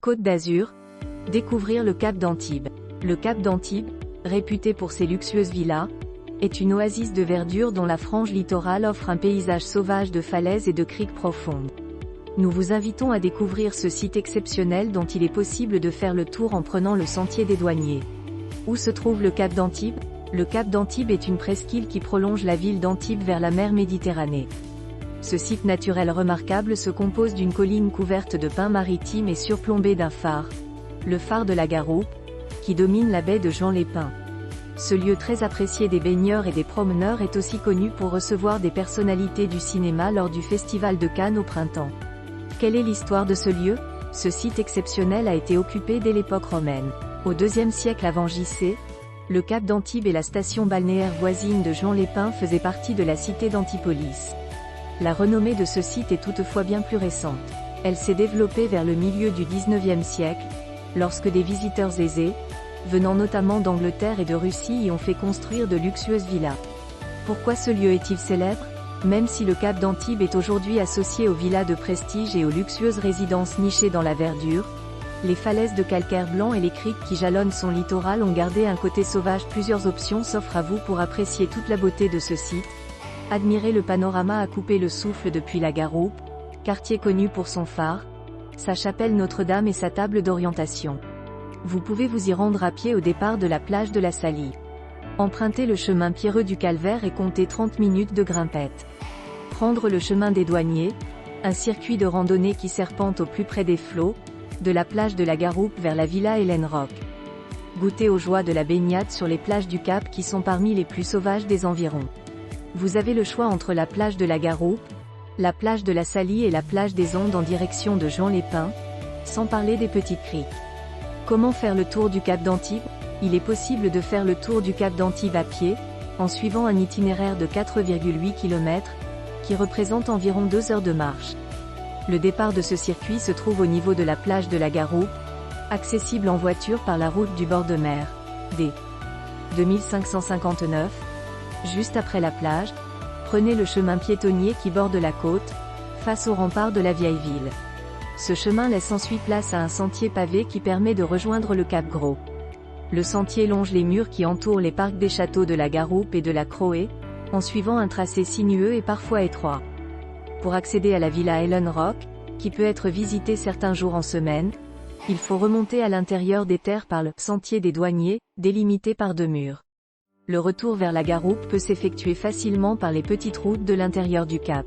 Côte d'Azur, découvrir le cap d'Antibes. Le cap d'Antibes, réputé pour ses luxueuses villas, est une oasis de verdure dont la frange littorale offre un paysage sauvage de falaises et de criques profondes. Nous vous invitons à découvrir ce site exceptionnel dont il est possible de faire le tour en prenant le sentier des douaniers. Où se trouve le cap d'Antibes? Le cap d'Antibes est une presqu'île qui prolonge la ville d'Antibes vers la mer Méditerranée. Ce site naturel remarquable se compose d'une colline couverte de pins maritimes et surplombée d'un phare, le phare de la Garoupe, qui domine la baie de Juan-les-Pins. Ce lieu très apprécié des baigneurs et des promeneurs est aussi connu pour recevoir des personnalités du cinéma lors du Festival de Cannes au printemps. Quelle est l'histoire de ce lieu? Ce site exceptionnel a été occupé dès l'époque romaine. Au IIe siècle avant JC, le cap d'Antibes et la station balnéaire voisine de Juan-les-Pins faisaient partie de la cité d'Antipolis. La renommée de ce site est toutefois bien plus récente. Elle s'est développée vers le milieu du XIXe siècle, lorsque des visiteurs aisés, venant notamment d'Angleterre et de Russie y ont fait construire de luxueuses villas. Pourquoi ce lieu est-il célèbre? Même si le cap d'Antibes est aujourd'hui associé aux villas de prestige et aux luxueuses résidences nichées dans la verdure, les falaises de calcaire blanc et les criques qui jalonnent son littoral ont gardé un côté sauvage. Plusieurs options s'offrent à vous pour apprécier toute la beauté de ce site. Admirez le panorama à couper le souffle depuis la Garoupe, quartier connu pour son phare, sa chapelle Notre-Dame et sa table d'orientation. Vous pouvez vous y rendre à pied au départ de la plage de la Salie. Empruntez le chemin pierreux du Calvaire et comptez 30 minutes de grimpette. Prendre le chemin des douaniers, un circuit de randonnée qui serpente au plus près des flots, de la plage de la Garoupe vers la villa Hélène Rock. Goûtez aux joies de la baignade sur les plages du Cap qui sont parmi les plus sauvages des environs. Vous avez le choix entre la plage de la Garoupe, la plage de la Salie et la plage des Ondes en direction de Juan-les-Pins, sans parler des petites criques. Comment faire le tour du cap d'Antibes? Il est possible de faire le tour du cap d'Antibes à pied, en suivant un itinéraire de 4,8 km, qui représente environ 2 heures de marche. Le départ de ce circuit se trouve au niveau de la plage de la Garoupe, accessible en voiture par la route du bord de mer, D. 2559. Juste après la plage, prenez le chemin piétonnier qui borde la côte, face au rempart de la vieille ville. Ce chemin laisse ensuite place à un sentier pavé qui permet de rejoindre le Cap Gros. Le sentier longe les murs qui entourent les parcs des châteaux de la Garoupe et de la Croé, en suivant un tracé sinueux et parfois étroit. Pour accéder à la villa Hélène Rock, qui peut être visitée certains jours en semaine, il faut remonter à l'intérieur des terres par le sentier des douaniers, délimité par 2 murs. Le retour vers la Garoupe peut s'effectuer facilement par les petites routes de l'intérieur du Cap.